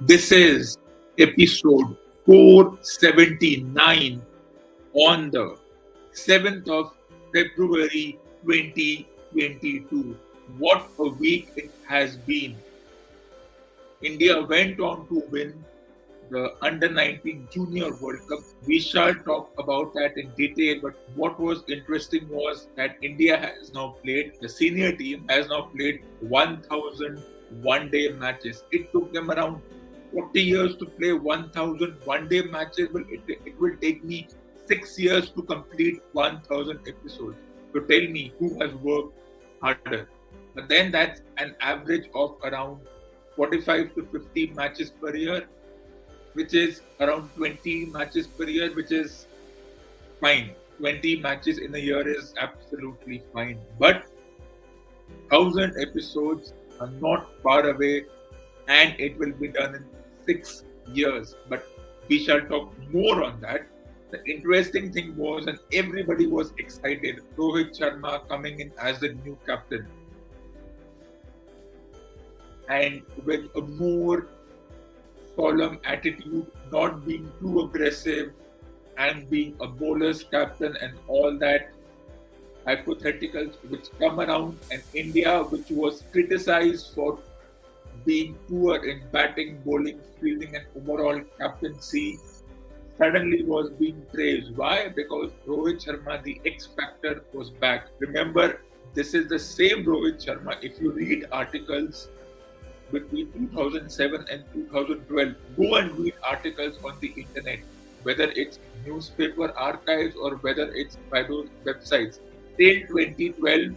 This is episode 479 on the 7th of February 2022. What a week it has been. India went on to win the Under 19 Junior World Cup. We shall talk about that in detail, but what was interesting was that India has now played, the senior team has now played 1,000 one-day matches. It took them around 40 years to play 1,000 one-day matches. It will take me 6 years to complete 1,000 episodes. So tell me who has worked harder. But then that's an average of around 45 to 50 matches per year, which is around 20 matches per year, which is fine. 20 matches in a year is absolutely fine. But 1,000 episodes are not far away, and it will be done in 6 years. But we shall talk more on that. The interesting thing was, and everybody was excited, Rohit Sharma coming in as the new captain. And with a more solemn attitude, not being too aggressive, and being a bowler's captain and all that hypotheticals which come around, and India, which was criticized for being poor in batting, bowling, fielding, and overall captaincy, suddenly was being praised. Why? Because Rohit Sharma, the X Factor, was back. Remember, this is the same Rohit Sharma. If you read articles between 2007 and 2012, go and read articles on the internet, whether it's newspaper archives or whether it's by those websites. Till 2012,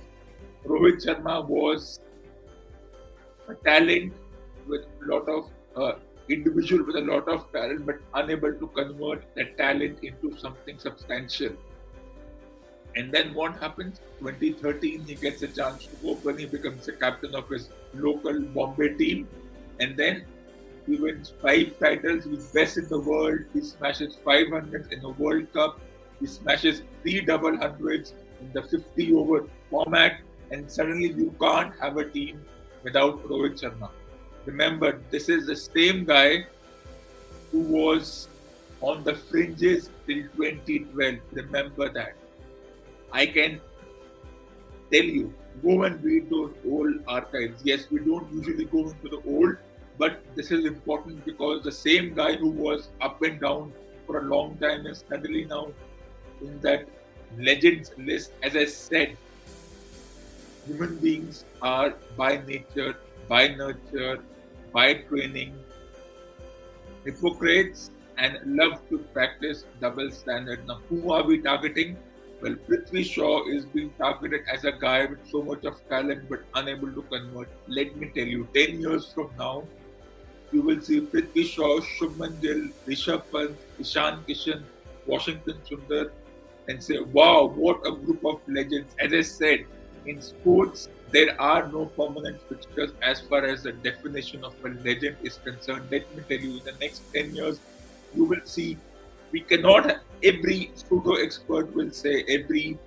Rohit Sharma was a talent with a lot of individual with a lot of talent, but unable to convert that talent into something substantial. And then what happens? 2013, he gets a chance to open. He becomes the captain of his local Bombay team, and then he wins 5 titles. He's best in the world. He smashes 500 in the World Cup. He smashes 3 double hundreds in the 50-over format. And suddenly you can't have a team without Rohit Sharma. Remember, this is the same guy who was on the fringes till 2012. Remember that. I can tell you, go and read those old archives. Yes, we don't usually go into the old, but this is important because the same guy who was up and down for a long time is suddenly now in that legends list. As I said, human beings are by nature, by nurture, by training, hypocrites and love to practice double standard. Now, who are we targeting? Well, Prithvi Shaw is being targeted as a guy with so much of talent but unable to convert. Let me tell you, 10 years from now, you will see Prithvi Shaw, Shubman Gill, Rishabh Pant, Ishan Kishan, Washington Sundar, and say, wow, what a group of legends. As I said, in sports, there are no permanent fixtures as far as the definition of a legend is concerned. Let me tell you, in the next 10 years, you will see we cannot, every pseudo expert will say, every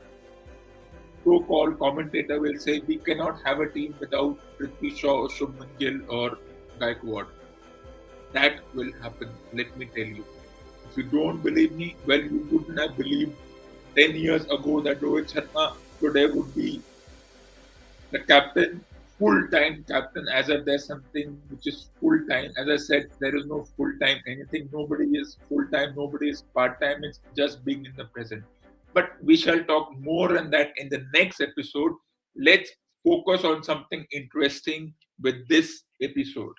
so-called commentator will say, we cannot have a team without Prithvi Shaw or Shubman Gill or Gaikwad. That will happen, let me tell you. If you don't believe me, well, you wouldn't have believed 10 years ago that Rohit Sharma today would be the captain, full-time captain, as if there's something which is full-time. As I said, there is no full-time anything. Nobody is full-time, nobody is part-time. It's just being in the present. But we shall talk more on that in the next episode. Let's focus on something interesting with this episode.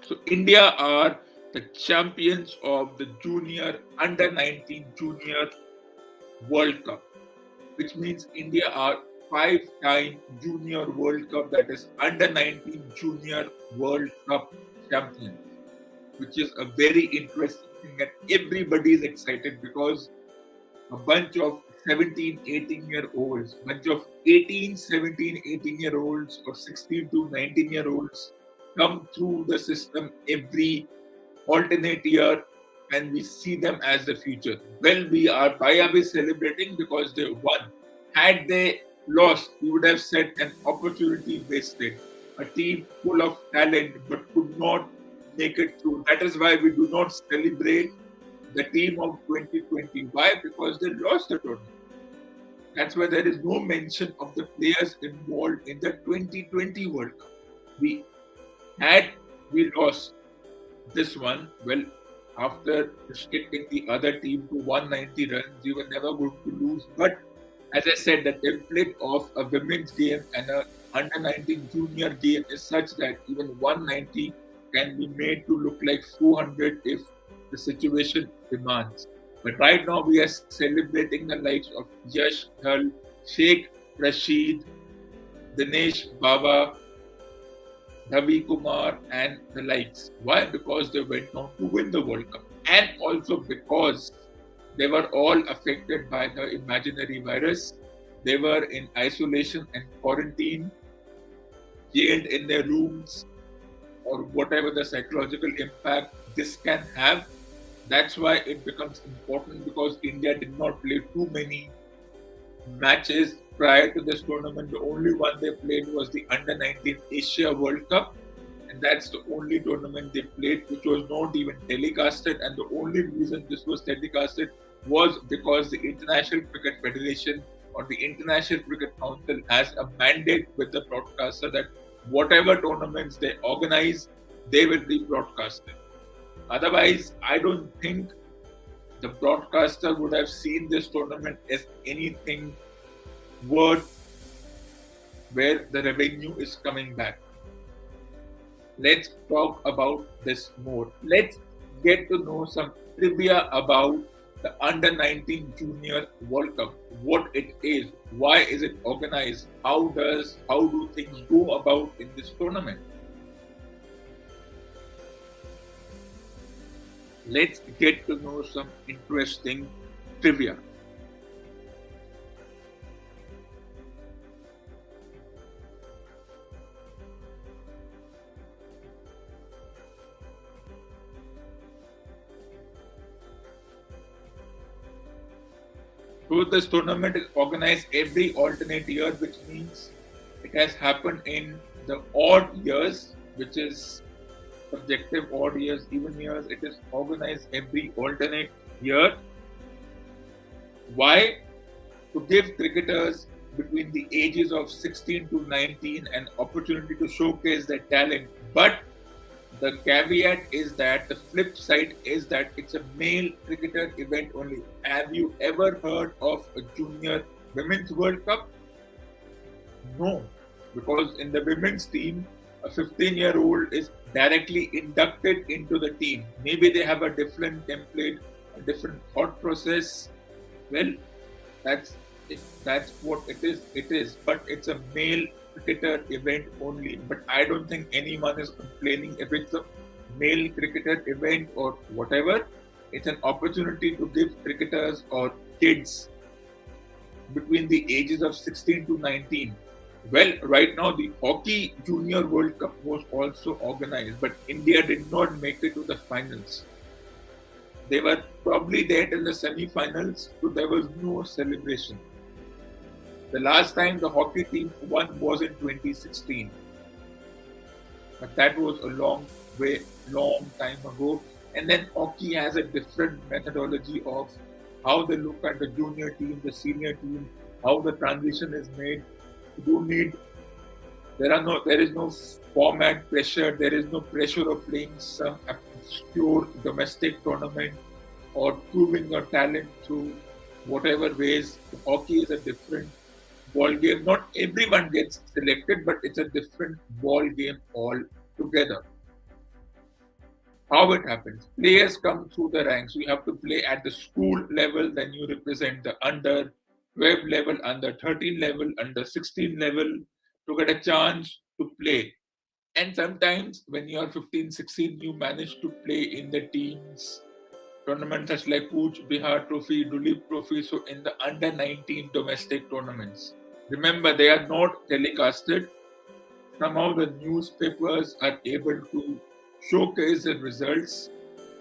So India are the champions of the junior under 19 junior World Cup, which means India are 5-time junior World Cup, that is under 19 junior World Cup champions, which is a very interesting thing, and everybody is excited because a bunch of 17, 18-year-olds, bunch of 18, 17, 18-year-olds or 16 to 19-year-olds come through the system every alternate year, and we see them as the future. Well, why are we celebrating? Because they won. Had they lost, we would have said an opportunity wasted. A team full of talent but could not make it through. That is why we do not celebrate the team of 2020. Why? Because they lost the tournament. That's why there is no mention of the players involved in the 2020 World Cup. We had we lost this one, well, after restricting the other team to 190 runs, we were never going to lose. But as I said, the template of a women's game and a under 19 junior game is such that even 190 can be made to look like 400 if the situation demands. But right now we are celebrating the likes of Yash Dhal, Sheikh Rashid, Dinesh Baba, Ravi Kumar, and the likes. Why? Because they went on to win the World Cup. And also because they were all affected by the imaginary virus. They were in isolation and quarantine, jailed in their rooms, or whatever the psychological impact this can have. That's why it becomes important because India did not play too many matches prior to this tournament. The only one they played was the Under 19 Asia World Cup, and that's the only tournament they played which was not even telecasted. And the only reason this was telecasted was because the International Cricket Federation or the International Cricket Council has a mandate with the broadcaster that whatever tournaments they organize, they will be broadcasted. Otherwise, I don't think the broadcaster would have seen this tournament as anything worth where the revenue is coming back. Let's talk about this more. Let's get to know some trivia about the Under 19 Junior World Cup. What it is, why is it organized, how do things go about in this tournament? Let's get to know some interesting trivia. So this tournament is organized every alternate year, which means it has happened in the odd years, which is subjective odd years, even years. It is organized every alternate year. Why? To give cricketers between the ages of 16 to 19 an opportunity to showcase their talent. But the caveat is that the flip side is that it's a male cricketer event only. Have you ever heard of a junior women's World Cup? No, because in the women's team, a 15-year-old is directly inducted into the team. Maybe they have a different template, a different thought process. Well, that's what it is. It is, but it's a male cricketer event only. But I don't think anyone is complaining if it's a male cricketer event or whatever. It's an opportunity to give cricketers or kids between the ages of 16 to 19. Well, right now the Hockey Junior World Cup was also organized, but India did not make it to the finals. They were probably there till the semi-finals, so there was no celebration. The last time the hockey team won was in 2016. But that was a long time ago. And then hockey has a different methodology of how they look at the junior team, the senior team, how the transition is made. There is no format pressure, there is no pressure of playing some obscure domestic tournament or proving your talent through whatever ways. Hockey is a different ball game. Not everyone gets selected, but it's a different ball game altogether. How it happens? Players come through the ranks. You have to play at the school level, then you represent the under 12 level, under 13 level, under 16 level to get a chance to play. And sometimes when you are 15, 16, you manage to play in the teams tournaments such like Pooch, Bihar Trophy, Dulip Trophy, so in the under 19 domestic tournaments. Remember, they are not telecasted. Somehow the newspapers are able to showcase the results,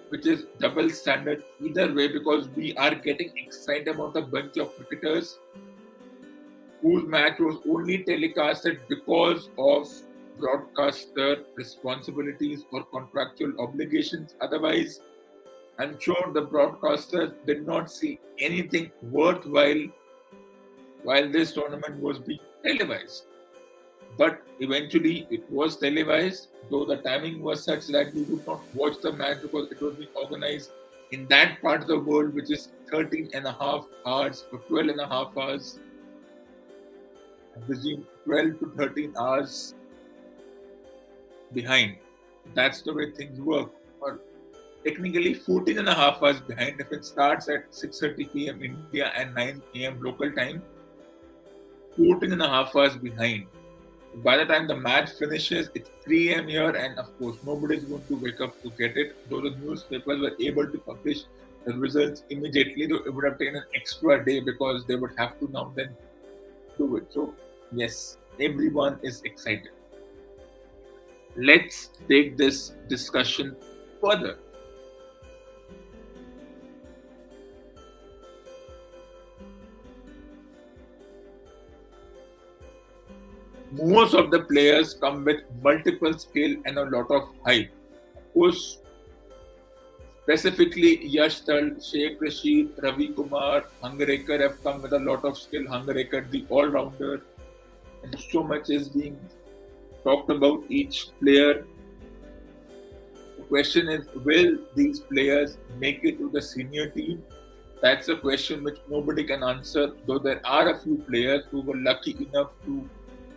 which is double standard either way because we are getting excited about a bunch of cricketers whose match was only telecasted because of broadcaster responsibilities or contractual obligations. Otherwise, I'm sure the broadcasters did not see anything worthwhile while this tournament was being televised. But eventually it was televised, though the timing was such that we would not watch the match because it was being organized in that part of the world which is 13 and a half hours or 12 and a half hours, I presume 12 to 13 hours behind. That's the way things work. Or technically 14 and a half hours behind if it starts at 6:30 p.m. India and 9 a.m. local time, 14 and a half hours behind. By the time the match finishes, it's 3 a.m. here, and of course, nobody's going to wake up to get it. Though the newspapers were able to publish the results immediately, though it would have taken an extra day because they would have to now then do it. So, yes, everyone is excited. Let's take this discussion further. Most of the players come with multiple skill and a lot of hype. Of course, specifically Yash Tal, Sheikh Rashid, Ravi Kumar, Hangarekar have come with a lot of skill. Hangarekar, the all-rounder, and so much is being talked about each player. The question is, will these players make it to the senior team? That's a question which nobody can answer, though there are a few players who were lucky enough to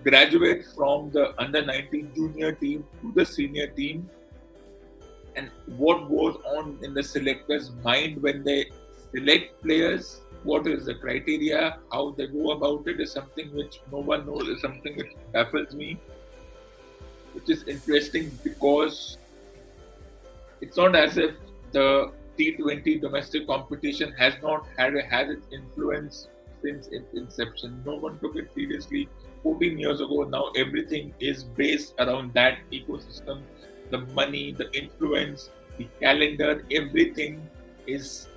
graduate from the under 19 junior team to the senior team. And what goes on in the selector's mind when they select players, what is the criteria, how they go about it is something which no one knows, is something which baffles me, which is interesting because it's not as if the T20 domestic competition has not had its influence since its inception. No one took it seriously 14 years ago. Now everything is based around that ecosystem. The money, the influence, the calendar, everything is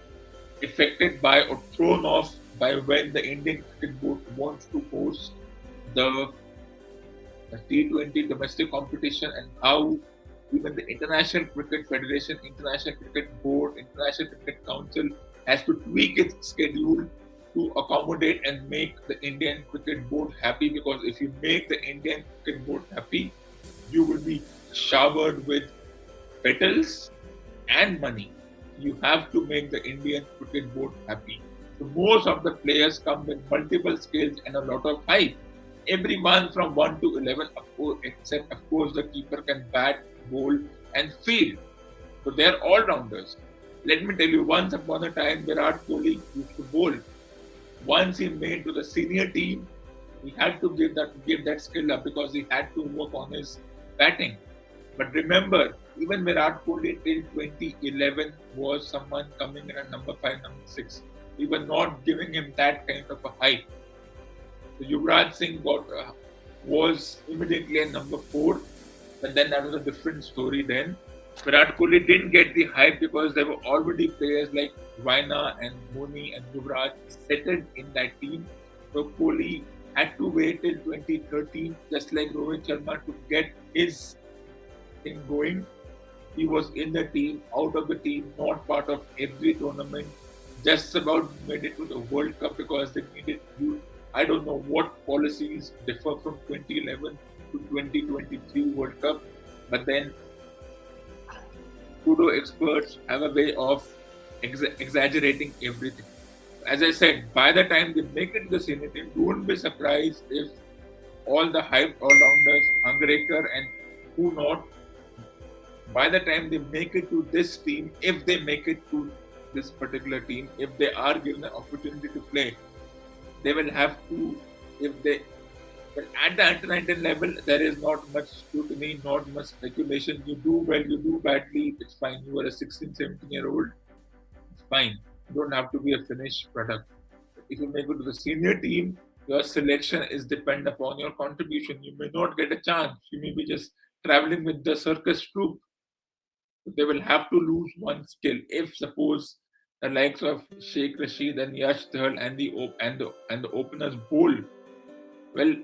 affected by or thrown off by when the Indian Cricket Board wants to host the T20 domestic competition, and how even the International Cricket Federation, International Cricket Board, International Cricket Council has to tweak its schedule to accommodate and make the Indian Cricket Board happy. Because if you make the Indian Cricket Board happy, you will be showered with petals and money. You have to make the Indian Cricket Board happy. So most of the players come with multiple skills and a lot of hype. Everyone from 1 to 11, of course, except of course the keeper can bat, bowl, and field. So they're all rounders. Let me tell you, once upon a time, Virat Kohli used to bowl. Once he made to the senior team, he had to give that skill up because he had to work on his batting. But remember, even Virat Kohli till 2011 was someone coming in at number 5, number 6. We were not giving him that kind of a hype. So Yuvraj Singh was immediately at number 4, but then that was a different story then. Virat Kohli didn't get the hype because there were already players like Raina and Dhoni and Yuvraj settled in that team. So Kohli had to wait till 2013, just like Rohit Sharma, to get his thing going. He was in the team, out of the team, not part of every tournament. Just about made it to the World Cup because they needed youth. I don't know what policies differ from 2011 to 2023 World Cup, but then pseudo experts have a way of exaggerating everything. As I said, by the time they make it to the senior team, don't be surprised if all the hype all-rounders, Hangarekar and who not, by the time they make it to this team, if they make it to this particular team, if they are given an opportunity to play, they will have to, but at the under 19 level, there is not much scrutiny, not much speculation. You do well, you do badly, it's fine. You are a 16, 17-year-old, it's fine. You don't have to be a finished product. If you make it to the senior team, your selection is dependent upon your contribution. You may not get a chance. You may be just traveling with the circus troupe. They will have to lose one skill. If suppose the likes of Sheikh Rashid and Yash Dhal and the openers bowl, Well,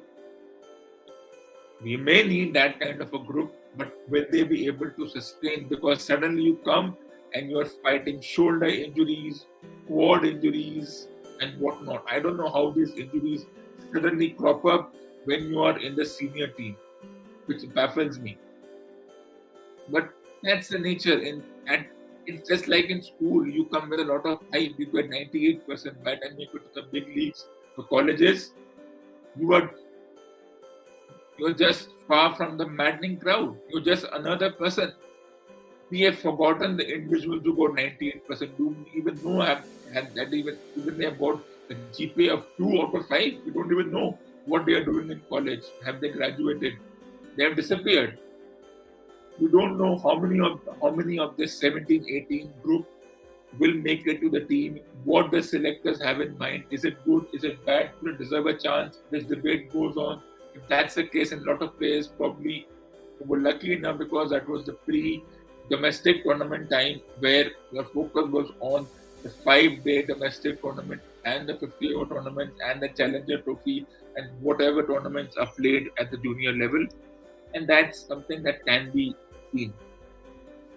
we may need that kind of a group, but will they be able to sustain? Because suddenly you come and you're fighting shoulder injuries, quad injuries, and whatnot. I don't know how these injuries suddenly crop up when you are in the senior team, which baffles me. But that's the nature. And it's just like in school, you come with a lot of hype. You get 98%. By the time you go to the big leagues, the colleges, you are you're just far from the maddening crowd. You're just another person. We have forgotten the individuals who got 98%. Do we even know have that even they have got a GPA of 2 out of 5? We don't even know what they are doing in college. Have they graduated? They have disappeared. We don't know how many of this 17, 18 group will make it to the team. What the selectors have in mind. Is it good? Is it bad? Do they deserve a chance? This debate goes on. If that's the case, and a lot of players probably were lucky enough because that was the pre-domestic tournament time where your focus was on the 5-day domestic tournament and the 50-over tournament and the Challenger Trophy and whatever tournaments are played at the junior level. And that's something that can be seen.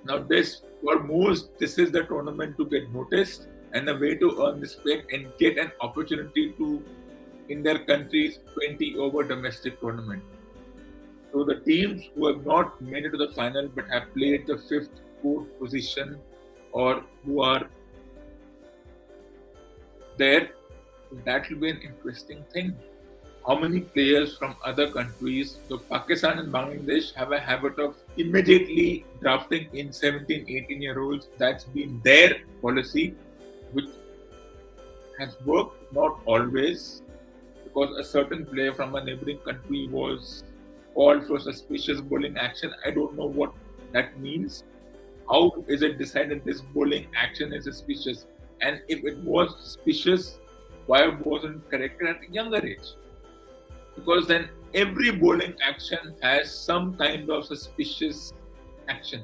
Now, this is the tournament to get noticed and a way to earn respect and get an opportunity to in their country's 20-over domestic tournament. So the teams who have not made it to the final but have played the 5th, 4th position or who are there, that will be an interesting thing. How many players from other countries, so Pakistan and Bangladesh have a habit of immediately drafting in 17, 18-year-olds. That's been their policy, which has worked, not always, because a certain player from a neighboring country was called for suspicious bowling action. I don't know what that means. How is it decided this bowling action is suspicious? And if it was suspicious, why wasn't it corrected at a younger age? Because then every bowling action has some kind of suspicious action.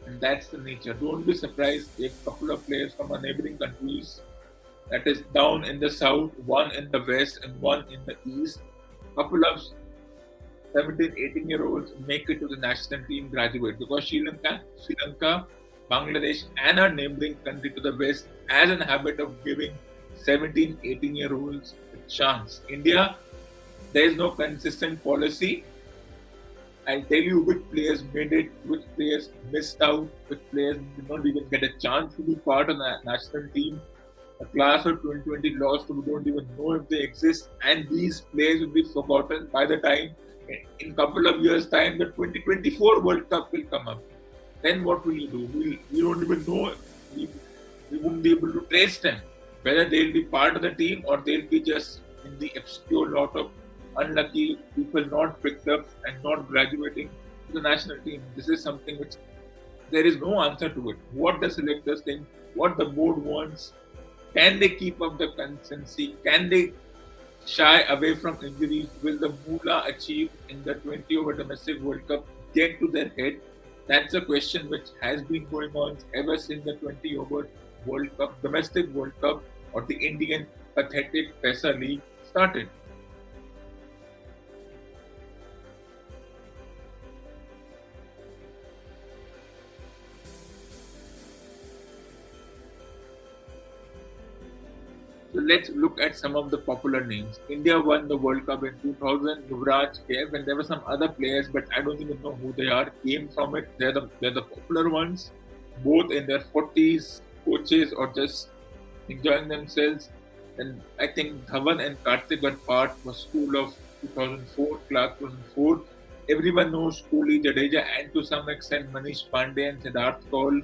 And that's the nature. Don't be surprised if a couple of players from our neighboring countries, that is down in the south, one in the west and one in the east, couple of 17, 18-year-olds make it to the national team, graduate, because Sri Lanka, Bangladesh and our neighboring country to the west has an habit of giving 17, 18-year-olds a chance. India, there is no consistent policy. I'll tell you which players made it, which players missed out, which players did not even get a chance to be part of the national team. A class of 2020 lost, we don't even know if they exist, and these players will be forgotten by the time, in a couple of years' time, the 2024 World Cup will come up. Then what will you do? We don't even know. We won't be able to trace them, whether they'll be part of the team or they'll be just in the obscure lot of unlucky people not picked up and not graduating to the national team. This is something which there is no answer to it. What the selectors think, what the board wants, can they keep up the consistency? Can they shy away from injuries? Will the moolah achieved in the 20-over domestic World Cup get to their head? That's a question which has been going on ever since the 20-over World Cup, domestic World Cup, or the Indian pathetic Pesa League started. So let's look at some of the popular names. India won the World Cup in 2000. Yuvraj, KF, and there were some other players, but I don't even know who they are. Came from it. They're the popular ones, both in their 40s, coaches or just enjoying themselves. And I think Dhawan and Karthik were part was school of 2004, class 2004. Everyone knows Kohli, Jadeja, and to some extent Manish Pandey and Siddharth Kaul.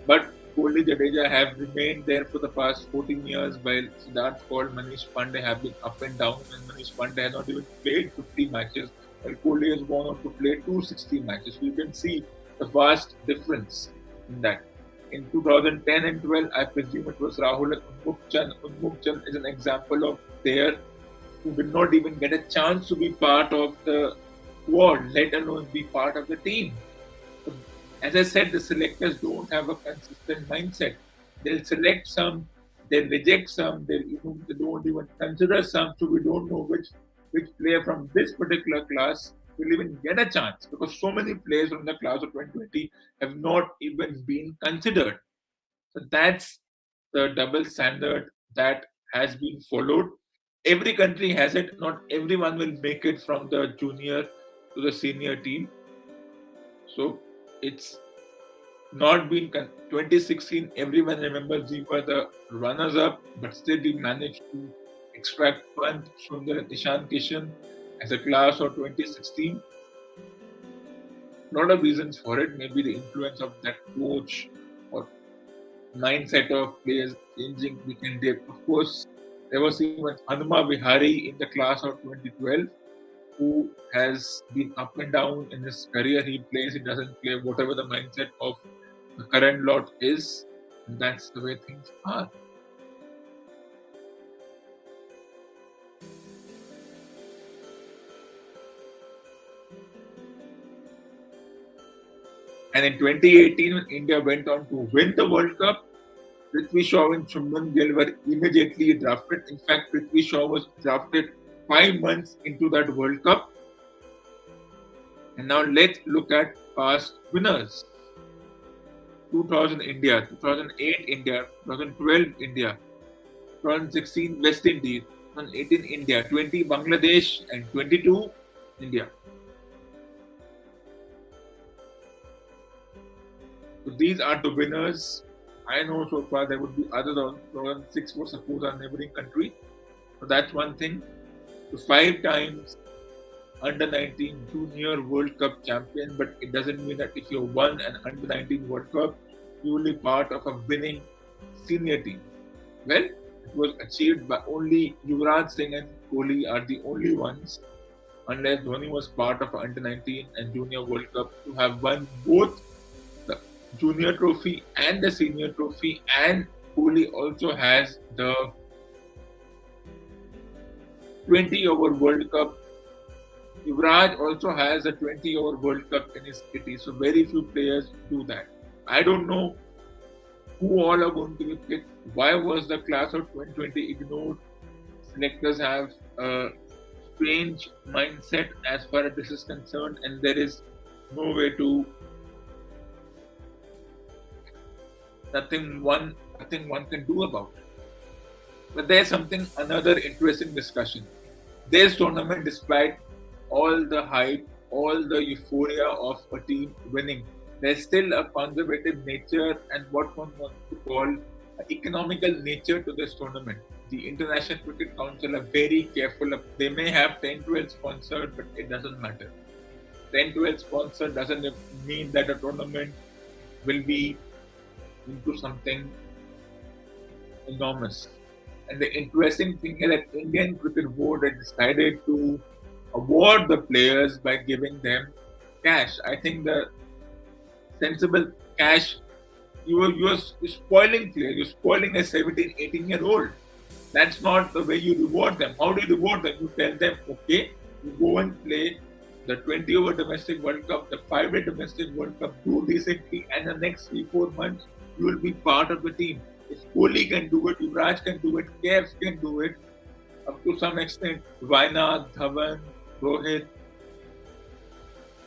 But Kohli, Jadeja have remained there for the past 14 years, while Siddharth Kaul, Manish Pandey have been up and down, and Manish Pandey has not even played 50 matches, while Kohli has gone on to play 260 matches. So you can see the vast difference in that. In 2010 and 12, I presume it was Rahul and Unmukt Chand. Unmukt Chand is an example of player who did not even get a chance to be part of the squad, let alone be part of the team. As I said, the selectors don't have a consistent mindset. They'll select some, they'll reject some, they don't even consider some, so we don't know which player from this particular class will even get a chance, because so many players from the class of 2020 have not even been considered. So that's the double standard that has been followed. Every country has it. Not everyone will make it from the junior to the senior team. So it's not been 2016. Everyone remembers we were the runners up, but still we managed to extract punch from the Ishan Kishan as a class of 2016. A lot of reasons for it. Maybe the influence of that coach or mindset of players changing week and day. Of course, there was even Hanuma Vihari in the class of 2012 who has been up and down in his career. He plays, he doesn't play, whatever the mindset of the current lot is. And that's the way things are. And in 2018, when India went on to win the World Cup, Prithvi Shaw and Shubman Gill were immediately drafted. In fact, Prithvi Shaw was drafted 5 months into that World Cup. And now let's look at past winners. 2000 India, 2008 India, 2012 India, 2016 West Indies, 2018 India, 20 Bangladesh, and 22 India. So these are the winners. I know so far there would be others. 2006 was suppose our neighboring country. So that's one thing. So 5 times under 19 junior World Cup champion, but it doesn't mean that if you won an under 19 World Cup, you will be part of a winning senior team. Well, it was achieved by only Yuvraj Singh and Kohli are the only ones, unless Dhoni was part of under 19 and junior World Cup, to have won both the junior trophy and the senior trophy, and Kohli also has the 20-over World Cup. Yuvraj also has a 20-over World Cup in his kitty, so very few players do that. I don't know who all are going to be picked. Why was the class of 2020 ignored? Selectors have a strange mindset as far as this is concerned, and there is no way to nothing one can do about it. But there's another interesting discussion. This tournament, despite all the hype, all the euphoria of a team winning, there's still a conservative nature and what one wants to call an economical nature to this tournament. The International Cricket Council are very careful. They may have 10-12 sponsored, but it doesn't matter. 10-12 sponsored doesn't mean that a tournament will be into something enormous. And the interesting thing is that Indian Cricket Board had decided to award the players by giving them cash. I think the sensible cash, you're spoiling players, you're spoiling a 17, 18-year-old. That's not the way you reward them. How do you reward them? You tell them, okay, you go and play the 20-over domestic World Cup, the 5-day domestic World Cup, do decently, and the next 3-4 months, you will be part of the team. If Kohli can do it, Yuvraj can do it, Kev can do it, up to some extent, Vaina, Dhawan, Rohit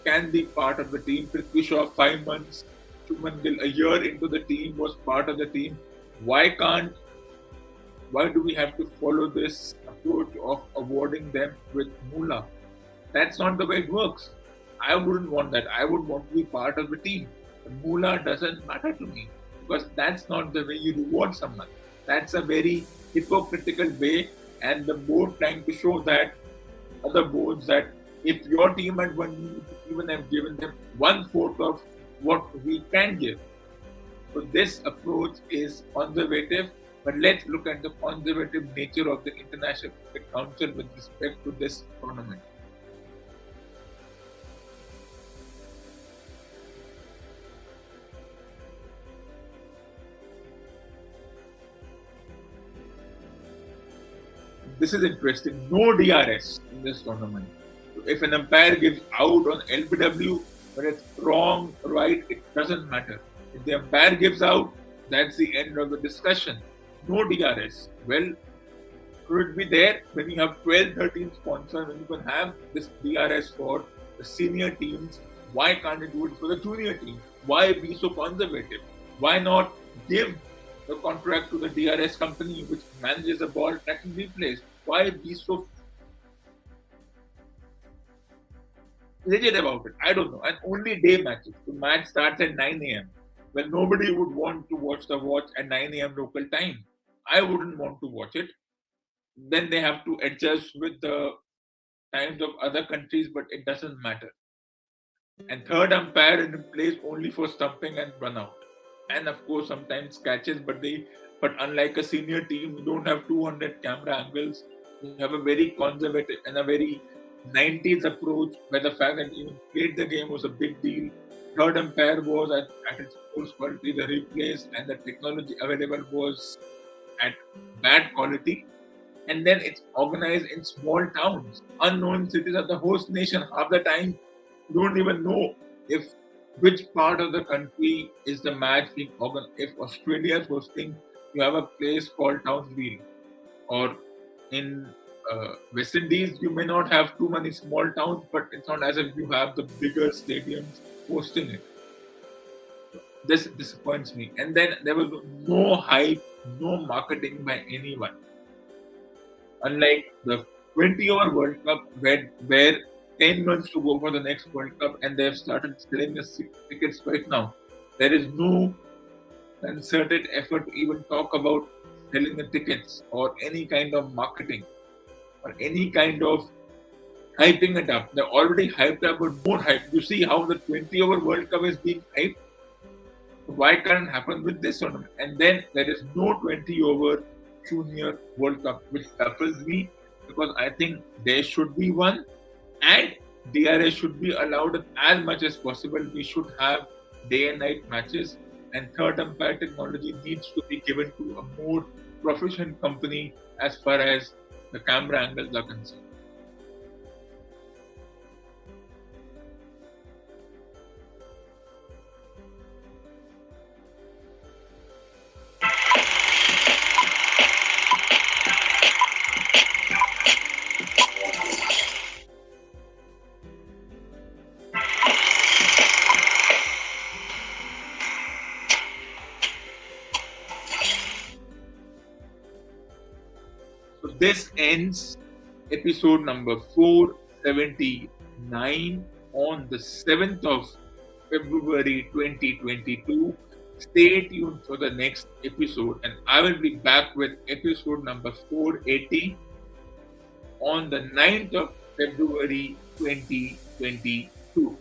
can be part of the team. Prithvi Shaw 5 months, Shubman Gill a year into the team was part of the team. Why do we have to follow this approach of awarding them with moolah? That's not the way it works. I wouldn't want that. I would want to be part of the team. The moolah doesn't matter to me, because that's not the way you reward someone. That's a very hypocritical way, and the board trying to show that other boards that if your team had won, you even have given them 1/4 of what we can give. So this approach is conservative, but let's look at the conservative nature of the International Cricket Council with respect to this tournament. This is interesting. No DRS in this tournament. If an umpire gives out on LBW, but it's wrong, right, it doesn't matter. If the umpire gives out, that's the end of the discussion. No DRS. Well, should be there when you have 12, 13 sponsors, when you can have this DRS for the senior teams. Why can't you do it for the junior teams? Why be so conservative? Why not give the contract to the DRS company which manages the ball tracking replays? Why be so rigid about it? I don't know. And only day matches. The match starts at 9 a.m. when nobody would want to watch the watch at 9 a.m. local time. I wouldn't want to watch it. Then they have to adjust with the times of other countries, but it doesn't matter. And third umpire is in place only for stumping and run out. And of course, sometimes catches, but unlike a senior team, you don't have 200 camera angles. You have a very conservative and a very 90s approach where the fact that you played the game was a big deal. Third umpire was at its most quality, the replays and the technology available was at bad quality. And then it's organized in small towns, unknown cities of the host nation. Half the time, you don't even know if which part of the country is the match being organized. If Australia is hosting, you have a place called Townsville, or in West Indies, you may not have too many small towns, but it's not as if you have the bigger stadiums hosting it. This disappoints me. And then there was no hype, no marketing by anyone. Unlike the 20-over World Cup, where 10 months to go for the next World Cup, and they've started selling the tickets right now. There is no concerted effort to even talk about selling the tickets or any kind of marketing or any kind of hyping it up. They're already hyped up, but more hype. You see how the 20-over World Cup is being hyped? Why can't it happen with this tournament? And then there is no 20-over Junior World Cup, which baffles me because I think there should be one and DRS should be allowed as much as possible. We should have day and night matches, and third umpire technology needs to be given to a more proficient company as far as the camera angles are concerned. So this ends episode number 479 on the 7th of February 2022. Stay tuned for the next episode, and I will be back with episode number 480 on the 9th of February 2022.